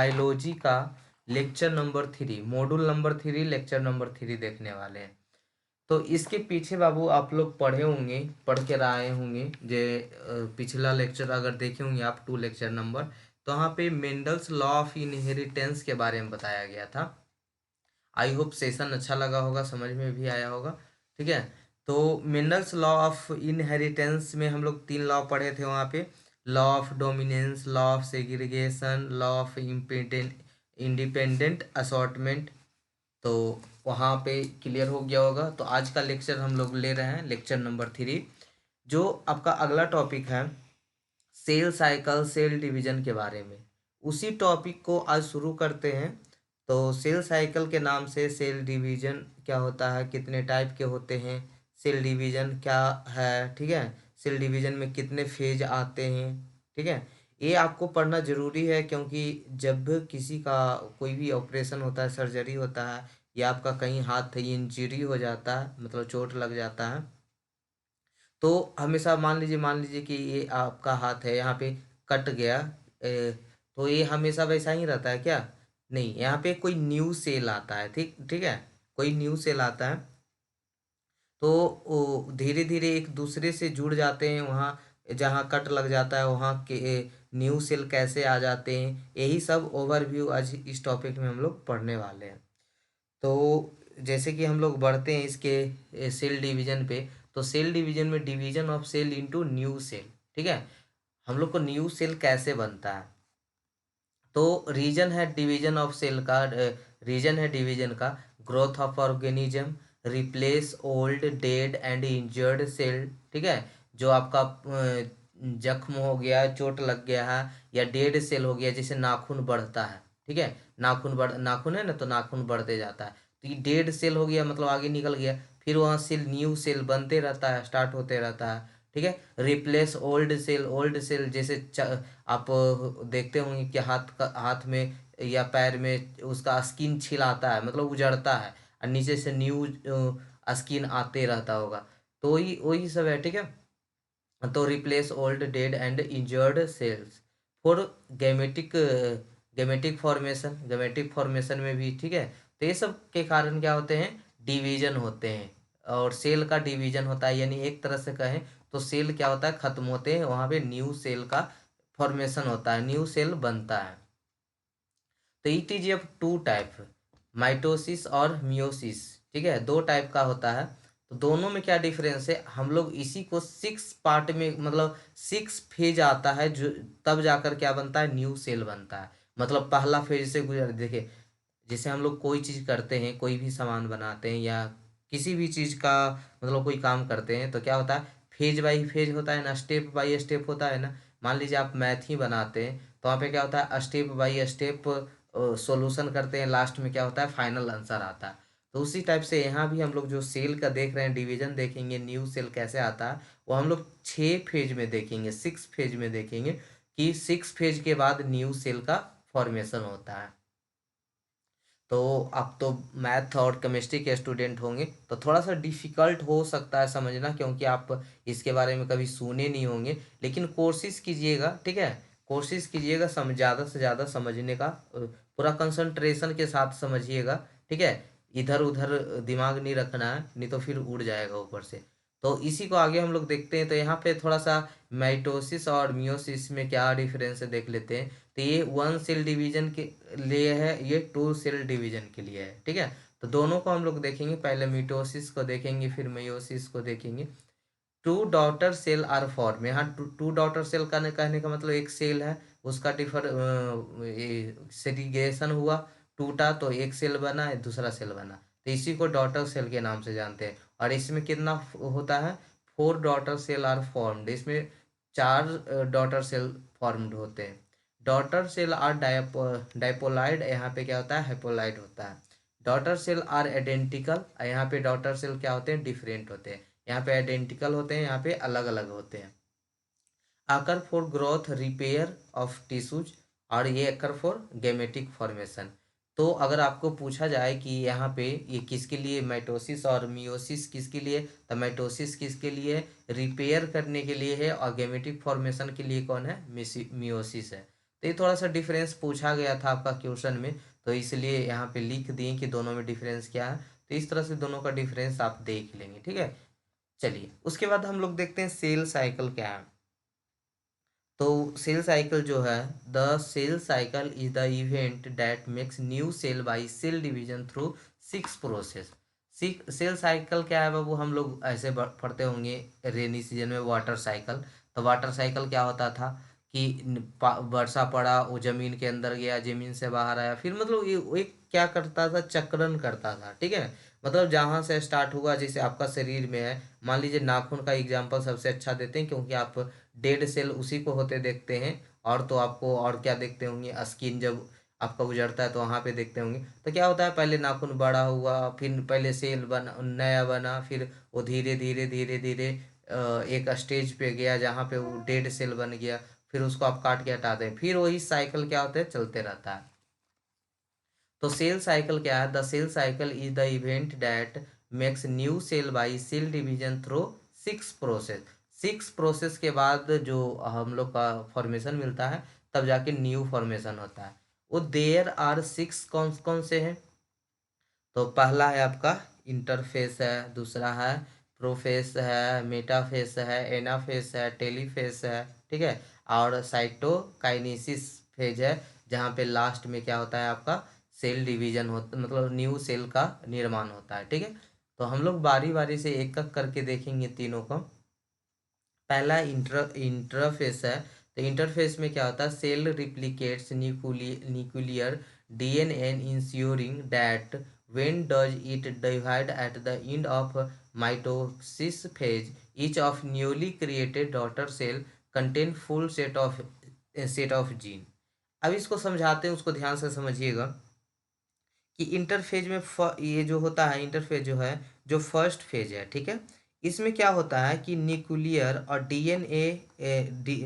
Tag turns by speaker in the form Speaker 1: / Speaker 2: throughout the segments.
Speaker 1: Biology का lecture number 3, module number 3, lecture number 3 देखने वाले हैं। तो इसके पीछे बाबू आप लोग पढ़े होंगे, पढ़ के आए होंगे जे पिछला लेक्चर अगर देखे होंगे आप 2 लेक्चर नंबर, तो वहाँ पे मेंडल्स लॉ ऑफ इनहेरिटेंस के बारे में बताया गया था। आई होप सेशन अच्छा लगा होगा, समझ में भी आया होगा। ठीक है, तो मेंडल्स लॉ ऑफ इनहेरिटेंस में हम लोग 3 लॉ पढ़े थे वहाँ पे। Law of dominance, law of segregation, law of independent assortment. तो वहाँ पे क्लियर हो गया होगा। तो आज का लेक्चर हम लोग ले रहे हैं लेक्चर नंबर 3, जो आपका अगला टॉपिक है सेल साइकिल, सेल डिवीजन के बारे में। उसी टॉपिक को आज शुरू करते हैं। तो सेल साइकिल के नाम से सेल डिवीजन क्या होता है, कितने टाइप के होते हैं, सेल डिवीजन क्या है, ठीक है, सेल डिवीजन में कितने फेज आते हैं, ठीक है, ये आपको पढ़ना ज़रूरी है। क्योंकि जब किसी का कोई भी ऑपरेशन होता है, सर्जरी होता है, या आपका कहीं हाथ इंजरी हो जाता है, मतलब चोट लग जाता है, तो हमेशा मान लीजिए कि ये आपका हाथ है, यहाँ पे कट गया, तो ये हमेशा वैसा ही रहता है क्या? नहीं, यहाँ पे कोई न्यू सेल आता है। ठीक ठीक है, कोई न्यू सेल आता है, तो धीरे धीरे एक दूसरे से जुड़ जाते हैं। वहाँ जहाँ कट लग जाता है वहाँ के न्यू सेल कैसे आ जाते हैं, यही सब ओवरव्यू आज इस टॉपिक में हम लोग पढ़ने वाले हैं। तो जैसे कि हम लोग बढ़ते हैं इसके सेल डिवीजन पे। तो सेल डिवीजन में division of cell into new cell, ठीक है, हम लोग को न्यू सेल कैसे बनता है। तो रीजन है डिवीजन ऑफ सेल का, रीजन है डिवीजन का growth of organism, replace old dead and injured cell, ठीक है, जो आपका जख्म हो गया, चोट लग गया है, या डेड सेल हो गया, जैसे नाखून बढ़ता है, ठीक है, नाखून है ना, तो नाखून बढ़ते जाता है, तो ये डेड सेल हो गया, मतलब आगे निकल गया, फिर वहाँ सेल न्यू सेल बनते रहता है, स्टार्ट होते रहता है। ठीक है, replace old cell, old cell जैसे आप देखते होंगे कि हाथ में या पैर में उसका स्किन छिलाता है, मतलब उजड़ता है, और नीचे से न्यू स्किन आते रहता होगा। तो वही वही सब है। ठीक है, तो replace old dead and injured cells for gametic gametic formation में भी, ठीक है, तो ये सब के कारण क्या होते हैं, डिवीजन होते हैं, और सेल का डिवीजन होता है, यानी एक तरह से कहें तो सेल क्या होता है, खत्म होते हैं, वहाँ पे न्यू सेल का फॉर्मेशन होता है, न्यू सेल बनता है। तो it is of 2 type, mitosis और मियोसिस, ठीक है, 2 टाइप का होता है। तो दोनों में क्या डिफरेंस है, हम लोग इसी को 6 पार्ट में, मतलब 6 फेज आता है, जो तब जाकर क्या बनता है, न्यू सेल बनता है। मतलब पहला फेज से गुजर, देखिए, जैसे हम लोग कोई चीज़ करते हैं, कोई भी सामान बनाते हैं, या किसी भी चीज़ का मतलब कोई काम करते हैं, तो क्या होता है, फेज बाई फेज होता है ना, स्टेप बाई स्टेप होता है ना। मान लीजिए आप मैथ ही बनाते हैं, तो वहाँ पे क्या होता है, स्टेप बाई स्टेप सॉल्यूशन करते हैं, लास्ट में क्या होता है, फाइनल आंसर आता है। तो उसी टाइप से यहाँ भी हम लोग जो सेल का देख रहे हैं, डिवीजन देखेंगे, न्यू सेल कैसे आता है, वो हम लोग 6 फेज में देखेंगे, 6 फेज में देखेंगे कि 6 फेज के बाद न्यू सेल का फॉर्मेशन होता है। तो आप तो मैथ और केमिस्ट्री के स्टूडेंट होंगे, तो थोड़ा सा डिफ़िकल्ट हो सकता है समझना, क्योंकि आप इसके बारे में कभी सुने नहीं होंगे, लेकिन कोशिश कीजिएगा, ठीक है, कोशिश कीजिएगा ज़्यादा से ज़्यादा समझने का, पूरा कंसंट्रेशन के साथ समझिएगा, ठीक है, इधर उधर दिमाग नहीं रखना है, नहीं तो फिर उड़ जाएगा ऊपर से। तो इसी को आगे हम लोग देखते हैं। तो यहाँ पे थोड़ा सा माइटोसिस और मियोसिस में क्या डिफरेंस है देख लेते हैं। तो ये 1 सेल डिवीजन के लिए है, ये 2 सेल डिवीजन के लिए है, ठीक है। तो दोनों को हम लोग देखेंगे, पहले मिटोसिस को देखेंगे, फिर मेयोसिस को देखेंगे। 2 डॉटर सेल आर फॉर्म, यहाँ 2 डॉटर सेल का कहने का मतलब एक सेल है, उसका सेग्रीगेशन हुआ, टूटा, तो एक सेल बना है, दूसरा सेल बना, तो इसी को डॉटर सेल के नाम से जानते हैं। और इसमें कितना होता है, 4 डॉटर सेल आर फॉर्म्ड, इसमें 4 डॉटर सेल फॉर्म्ड होते हैं। डॉटर सेल आर डाइपोलाइड, यहाँ पे क्या होता है, हैपोलाइड होता है। डॉटर सेल आर आइडेंटिकल, यहाँ पे डॉटर सेल क्या होते हैं, डिफरेंट होते हैं। यहाँ पे आइडेंटिकल होते हैं, यहाँ पे अलग अलग होते हैं। आकर for growth repair of tissues, और ये अकर फॉर गेमेटिक फॉर्मेशन। तो अगर आपको पूछा जाए कि यहाँ पे ये किसके लिए माइटोसिस और मियोसिस किसके लिए, तो माइटोसिस किसके लिए, रिपेयर करने के लिए है, और गेमेटिक फॉर्मेशन के लिए कौन है, मियोसिस है। तो ये थोड़ा सा डिफरेंस पूछा गया था आपका क्वेश्चन में, तो इसलिए यहाँ पे लिख दिए कि दोनों में डिफरेंस क्या है। तो इस तरह से दोनों का डिफरेंस आप देख लेंगे, ठीक है। चलिए उसके बाद हम लोग देखते हैं सेल साइकिल क्या है। तो सेल साइकिल जो है, the cell cycle is the event that makes new cell by cell division through six process. Cell cycle क्या है बाबू, हम लोग ऐसे पढ़ते होंगे रेनी सीजन में वाटर साइकिल। तो वाटर साइकिल क्या होता था कि वर्षा पड़ा, वो जमीन के अंदर गया, जमीन से बाहर आया, फिर मतलब ये वो एक क्या करता था, चक्रण करता था, ठीक है। मतलब जहाँ से स्टार्ट हुआ, जैसे आपका शरीर में है, मान लीजिए नाखून का एग्जाम्पल सबसे अच्छा देते हैं, क्योंकि आप डेड सेल उसी को होते देखते हैं। और तो आपको और क्या देखते होंगे, स्किन जब आपका उजड़ता है तो वहाँ पे देखते होंगे। तो क्या होता है, पहले नाखून बड़ा हुआ, फिर पहले सेल बना, नया बना, फिर वो धीरे धीरे धीरे धीरे एक स्टेज पे गया जहाँ पे वो डेड सेल बन गया, फिर उसको आप काट के हटाते हैं, फिर वही साइकिल क्या होता है, चलते रहता है। तो सेल साइकिल क्या है, the cell cycle is the event that makes new cell by cell division through six process. Six process के बाद जो हम लोग का फॉर्मेशन मिलता है, तब जाके न्यू फॉर्मेशन होता है। वो देयर आर सिक्स, कौन कौन से हैं, तो पहला है आपका इंटरफेस है, दूसरा है प्रोफेस है, मेटाफेस है, एनाफेस है, टेलीफेस है, ठीक है। और साइटोकाइनेसिस फेज है, जहाँ पे लास्ट में क्या होता है आपका सेल डिवीजन होता, मतलब न्यू सेल का निर्माण होता है, ठीक है। तो हम लोग बारी बारी से एक एक करके देखेंगे तीनों को। पहला इंटरफेस है। तो इंटरफेस में क्या होता है, cell replicates nuclear DNA ensuring that when does it divide at the end of mitosis phase each of newly created daughter cell contain full set of gene. अब इसको समझाते हैं, उसको ध्यान से समझिएगा कि इंटरफेज में ये जो होता है, इंटरफेज जो है, जो फर्स्ट फेज है, ठीक है। इसमें क्या होता है कि न्यूक्लियर और डीएनए,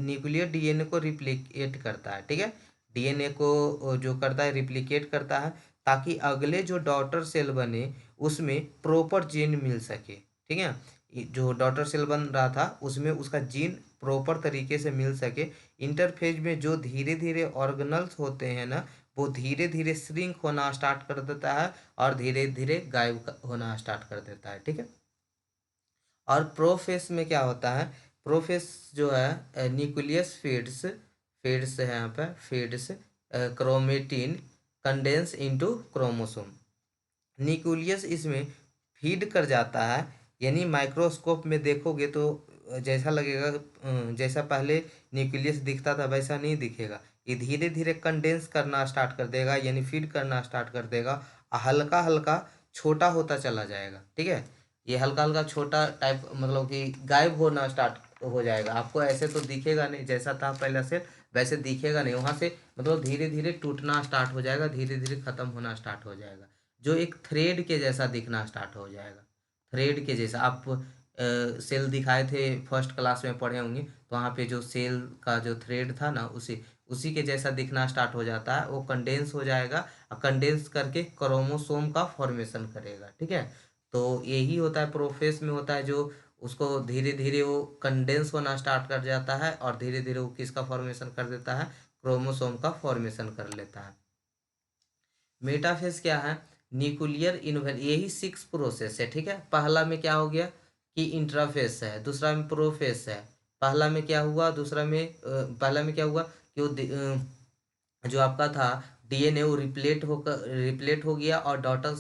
Speaker 1: न्यूक्लियर डीएनए को रिप्लिकेट करता है, ठीक है। डीएनए को जो करता है, रिप्लिकेट करता है, ताकि अगले जो डॉटर सेल बने उसमें प्रॉपर जीन मिल सके, ठीक है। जो डॉटर सेल बन रहा था उसमें उसका जीन प्रॉपर तरीके से मिल सके। इंटरफेज में जो धीरे धीरे ऑर्गेनल्स होते हैं ना, वो धीरे धीरे श्रिंक होना स्टार्ट कर देता है और धीरे धीरे गायब होना स्टार्ट कर देता है, ठीक है। और प्रोफेस में क्या होता है, प्रोफेस जो है, न्यूक्लियस फीड्स, फीड्स है यहाँ पे, feeds chromatin condense into chromosome. Nucleus इसमें फीड कर जाता है, यानी माइक्रोस्कोप में देखोगे तो जैसा लगेगा, जैसा पहले न्यूक्लियस दिखता था वैसा नहीं दिखेगा। ये धीरे धीरे कंडेंस करना स्टार्ट कर देगा, यानी फीड करना स्टार्ट कर देगा, हल्का हल्का छोटा होता चला जाएगा, ठीक है। ये हल्का हल्का छोटा टाइप, मतलब कि गायब होना स्टार्ट हो जाएगा। आपको ऐसे तो दिखेगा नहीं, जैसा था पहले से वैसे दिखेगा नहीं, वहाँ से मतलब धीरे धीरे टूटना स्टार्ट हो जाएगा, धीरे धीरे खत्म होना स्टार्ट हो जाएगा, जो एक थ्रेड के जैसा दिखना स्टार्ट हो जाएगा। थ्रेड के जैसा आप सेल दिखाए थे, फर्स्ट क्लास में पढ़े होंगे, तो वहाँ पे जो सेल का जो थ्रेड था ना, उसी उसी के जैसा दिखना स्टार्ट हो जाता है, वो कंडेंस हो जाएगा, और कंडेंस करके क्रोमोसोम का फॉर्मेशन करेगा, ठीक है। तो यही होता है, प्रोफेस में होता है, जो उसको धीरे धीरे वो कंडेंस होना स्टार्ट कर जाता है और धीरे धीरे वो किसका फॉर्मेशन कर देता है, क्रोमोसोम का फॉर्मेशन कर लेता है। मेटाफेज क्या है, न्यूक्लियर इन्वेल, यही सिक्स प्रोसेस है, ठीक है। पहला में क्या हो गया कि इंट्राफेस है, दूसरा में प्रोफेस है। पहला में क्या हुआ, दूसरा में पहला में क्या हुआ कि वो जो आपका था डीएनए, वो रिप्लेट हो गया और डॉटर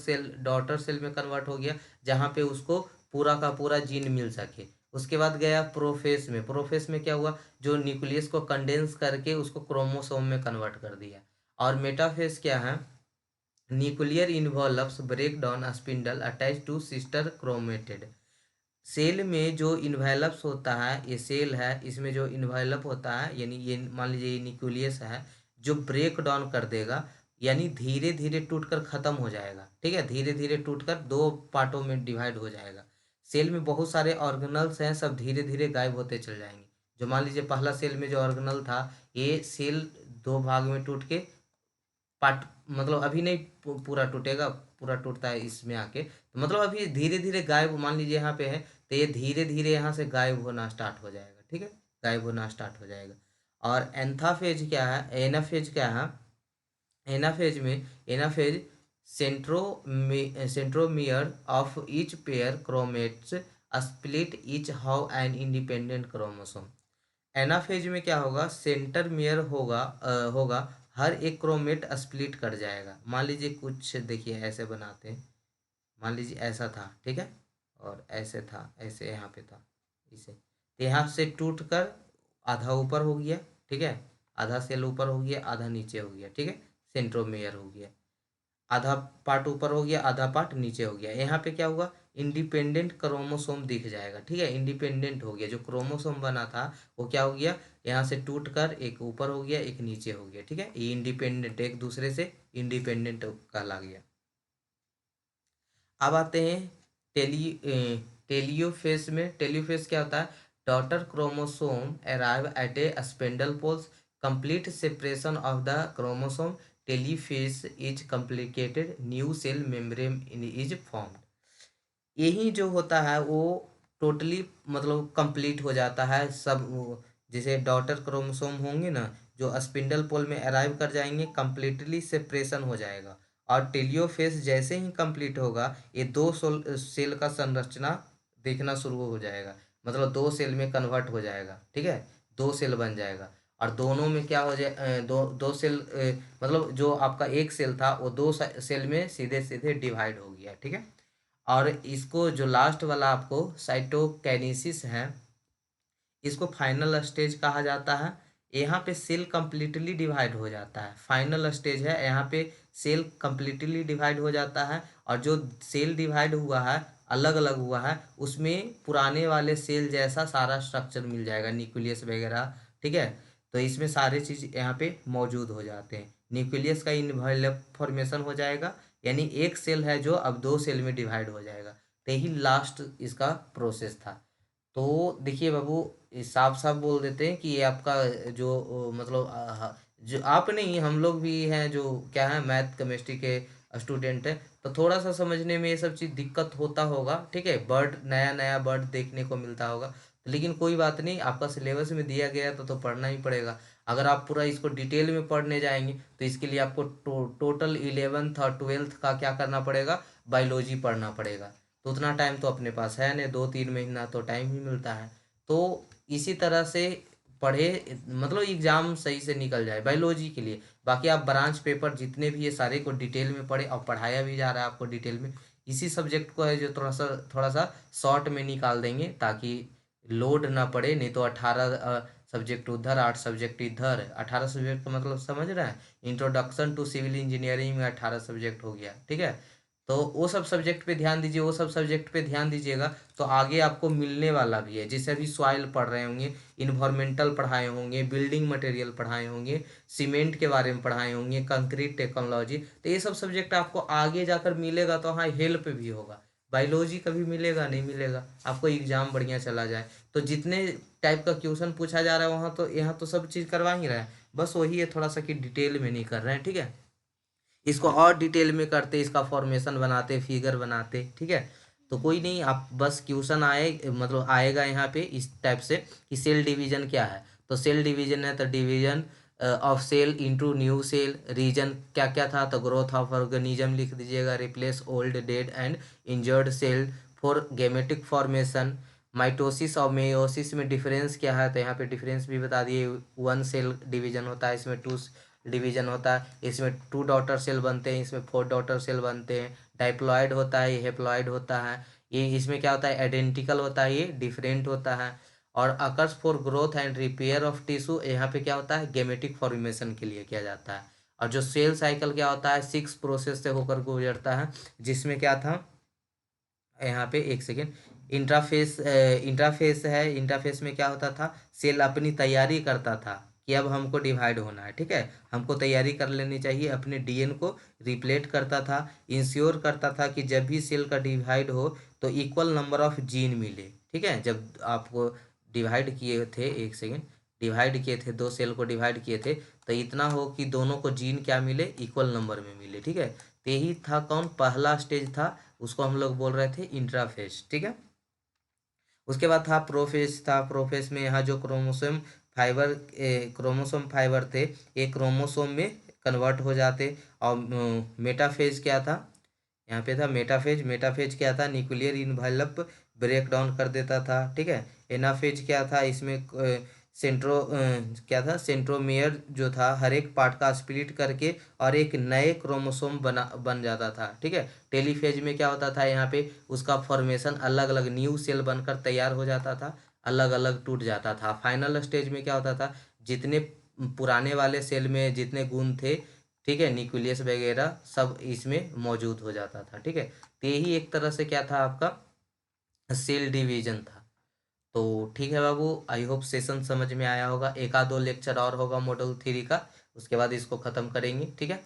Speaker 1: सेल में कन्वर्ट हो गया, जहाँ पे उसको पूरा का पूरा जीन मिल सके। उसके बाद गया प्रोफेस में, प्रोफेस में क्या हुआ, जो न्यूक्लियस को कंडेंस करके उसको क्रोमोसोम में कन्वर्ट कर दिया। और मेटाफेस क्या है, nuclear involves break down spindle attach to sister chromatid. Cell में जो इन्वेलप्स होता है, ये सेल है, इसमें जो इन्वेलप होता है, यानी ये मान लीजिए ये न्यूक्लियस है, जो ब्रेक डाउन कर देगा, यानी धीरे धीरे टूटकर खत्म हो जाएगा, ठीक है। धीरे धीरे टूटकर दो पार्टों में डिवाइड हो जाएगा। सेल में बहुत सारे ऑर्गेनल्स हैं, सब धीरे धीरे गायब होते चल जाएंगे। जो मान लीजिए पहला सेल में जो ऑर्गेनल था, ये सेल दो भाग में टूट के पार्ट, मतलब अभी नहीं पूरा टूटेगा, पूरा टूटता है इसमें आके, तो मतलब अभी धीरे धीरे गायब, मान लीजिए यहाँ पे है, तो ये धीरे धीरे यहाँ से गायब होना स्टार्ट हो जाएगा, ठीक है, गायब होना स्टार्ट हो जाएगा। और एंथाफेज क्या है, एनाफेज क्या है, anaphase centromere of each pair chromatids split each how an independent chromosome. Anaphase में क्या होगा, सेंटरमियर होगा, हर एक क्रोमेट स्प्लिट कर जाएगा। मान लीजिए कुछ देखिए ऐसे बनाते हैं, मान लीजिए ऐसा था, ठीक है, और ऐसे था, ऐसे यहाँ पे था, इसे तो यहाँ से टूट कर आधा ऊपर हो गया, ठीक है, आधा सेल ऊपर हो गया, आधा नीचे हो गया, ठीक है, सेंट्रोमेयर हो गया, आधा पार्ट ऊपर हो गया, आधा पार्ट नीचे हो गया। यहाँ पे क्या हुआ, इंडिपेंडेंट क्रोमोसोम दिख जाएगा, ठीक है, इंडिपेंडेंट हो गया, जो क्रोमोसोम बना था वो क्या हो गया, यहाँ से टूट कर एक ऊपर हो गया, एक नीचे हो गया, ठीक है, ये इंडिपेंडेंट, एक दूसरे से इंडिपेंडेंट कहला गया। अब आते हैं टेलियोफेस में। टेलियोफेस क्या होता है, daughter chromosome arrive at a spindle poles, complete separation of the chromosome, telophase is complicated, new cell membrane is formed. यही जो होता है वो टोटली मतलब कंप्लीट हो जाता है सब जैसे डॉटर क्रोमोसोम होंगे ना, जो स्पिंडल पोल में अराइव कर जाएंगे, कंप्लीटली सेपरेशन हो जाएगा, और टेलियोफेस जैसे ही कंप्लीट होगा ये दो सेल का संरचना देखना शुरू हो जाएगा, मतलब दो सेल में कन्वर्ट हो जाएगा, ठीक है, दो सेल बन जाएगा, और दोनों में क्या हो जाए, दो दो सेल मतलब जो आपका एक सेल था वो दो सेल में सीधे सीधे डिवाइड हो गया, ठीक है। और इसको जो लास्ट वाला आपको साइटोकाइनेसिस है, इसको फाइनल स्टेज कहा जाता है। यहाँ पे सेल कंप्लीटली डिवाइड हो जाता है, फाइनल स्टेज है, यहाँ पे सेल कंप्लीटली डिवाइड हो जाता है, और जो सेल डिवाइड हुआ है, अलग अलग हुआ है, उसमें पुराने वाले सेल जैसा सारा स्ट्रक्चर मिल जाएगा, न्यूक्लियस वगैरह, ठीक है। तो इसमें सारे चीज़ यहाँ पे मौजूद हो जाते हैं, न्यूक्लियस का इनवॉल्व फॉर्मेशन हो जाएगा, यानी एक सेल है जो अब दो सेल में डिवाइड हो जाएगा, तो यही लास्ट इसका प्रोसेस था। तो देखिए बाबू, ये साफ साफ बोल देते हैं कि ये आपका जो मतलब जो आप नहीं, हम लोग भी हैं जो क्या है, मैथ केमिस्ट्री के स्टूडेंट है, तो थोड़ा सा समझने में ये सब चीज़ दिक्कत होता होगा, ठीक है, बर्ड नया नया बर्ड देखने को मिलता होगा, लेकिन कोई बात नहीं, आपका सिलेबस में दिया गया है तो पढ़ना ही पड़ेगा। अगर आप पूरा इसको डिटेल में पढ़ने जाएंगे तो इसके लिए आपको टोटल 11th और 12th का क्या करना पड़ेगा, बायोलॉजी पढ़ना पड़ेगा। तो उतना टाइम तो अपने पास है नहीं, 2-3 महीना तो टाइम ही मिलता है। तो इसी तरह से पढ़े, मतलब एग्जाम सही से निकल जाए बायोलॉजी के लिए। बाकी आप ब्रांच पेपर जितने भी ये सारे को डिटेल में पढ़े, और पढ़ाया भी जा रहा है आपको डिटेल में। इसी सब्जेक्ट को है जो थोड़ा सा शॉर्ट में निकाल देंगे ताकि लोड ना पड़े, नहीं तो 18 सब्जेक्ट उधर, 8 सब्जेक्ट इधर, 18 सब्जेक्ट का मतलब समझ रहे हैं, इंट्रोडक्शन टू सिविल इंजीनियरिंग में 18 सब्जेक्ट हो गया, ठीक है। तो वो सब सब्जेक्ट पे ध्यान दीजिए, वो सब सब्जेक्ट पे ध्यान दीजिएगा, तो आगे आपको मिलने वाला भी है। जैसे अभी सॉइल पढ़ रहे होंगे, इन्वायरमेंटल पढ़ाए होंगे, बिल्डिंग मटेरियल पढ़ाए होंगे, सीमेंट के बारे में पढ़ाए होंगे, कंक्रीट टेक्नोलॉजी, तो ये सब सब्जेक्ट आपको आगे जाकर मिलेगा, तो हाँ हेल्प भी होगा। बायोलॉजी कभी मिलेगा नहीं, मिलेगा आपको एग्जाम बढ़िया चला जाए तो। जितने टाइप का क्वेश्चन पूछा जा रहा है वहाँ तो, यहाँ तो सब चीज़ करवा ही रहा है, बस वही है थोड़ा सा कि डिटेल में नहीं कर रहे हैं, ठीक है। इसको और डिटेल में करते, इसका फॉर्मेशन बनाते, फिगर बनाते, ठीक है। तो कोई नहीं, आप बस क्वेश्चन आए मतलब आएगा यहाँ पे इस टाइप से कि सेल डिवीजन क्या है, तो सेल डिवीजन है तो division of cell into new cell, reason क्या क्या था तो ग्रोथ ऑफ ऑर्गेनिज्म लिख दीजिएगा, replace old dead and injured cell for gametic formation, mitosis और मेयोसिस में डिफरेंस क्या है तो यहाँ पे डिफरेंस भी बता दिए। 1 सेल डिवीजन होता है, इसमें 2 डिवीजन होता है, इसमें 2 डॉटर सेल बनते हैं, इसमें 4 डॉटर सेल बनते हैं, डाइप्लॉइड होता है, ये हेप्लॉइड होता है, ये इसमें क्या होता है, आइडेंटिकल होता है, ये डिफरेंट होता है। और occurs for growth and repair of tissue, यहाँ पे क्या होता है, गेमेटिक फॉर्मेशन के लिए किया जाता है। और जो सेल साइकिल क्या होता है, 6 प्रोसेस से होकर गुजरता है, जिसमें क्या था, यहाँ पे एक सेकेंड, इंटरफेस है, इंटरफेस में क्या होता था, सेल अपनी तैयारी करता था कि अब हमको डिवाइड होना है, ठीक है, हमको तैयारी कर लेनी चाहिए, अपने डीएन को रिप्लेट करता था, इंश्योर करता था कि जब भी सेल का डिवाइड हो तो इक्वल नंबर ऑफ जीन मिले, ठीक है। जब आपको डिवाइड किए थे, एक सेकेंड, डिवाइड किए थे, 2 सेल को डिवाइड किए थे, तो इतना हो कि दोनों को जीन क्या मिले, इक्वल नंबर में मिले, ठीक है। तो यही था कौन, पहला स्टेज था, उसको हम लोग बोल रहे थे इंट्राफेज, ठीक है। उसके बाद था प्रोफेज, था प्रोफेज में यहाँ जो क्रोमोसोम फाइबर क्रोमोसोम फाइबर थे, एक क्रोमोसोम में कन्वर्ट हो जाते। और मेटाफेज क्या था, यहाँ पे था मेटाफेज। मेटाफेज क्या था, न्यूक्लियर इनवेलप ब्रेक डाउन कर देता था, ठीक है। एनाफेज क्या था, इसमें क्या था, सेंट्रोमियर जो था हर एक पार्ट का स्प्लिट करके और एक नए क्रोमोसोम बन जाता था, ठीक है। टेलीफेज में क्या होता था, यहाँ पे उसका फॉर्मेशन अलग अलग न्यू सेल बनकर तैयार हो जाता था, अलग अलग टूट जाता था। फाइनल स्टेज में क्या होता था, जितने पुराने वाले सेल में जितने गुण थे, ठीक है, न्यूक्लियस वगैरह सब इसमें मौजूद हो जाता था, ठीक है। तो यही एक तरह से क्या था, आपका सेल डिवीजन था। तो ठीक है बाबू, आई होप सेशन समझ में आया होगा। एक आध दो लेक्चर और होगा मॉड्यूल 3 का, उसके बाद इसको ख़त्म करेंगे, ठीक है।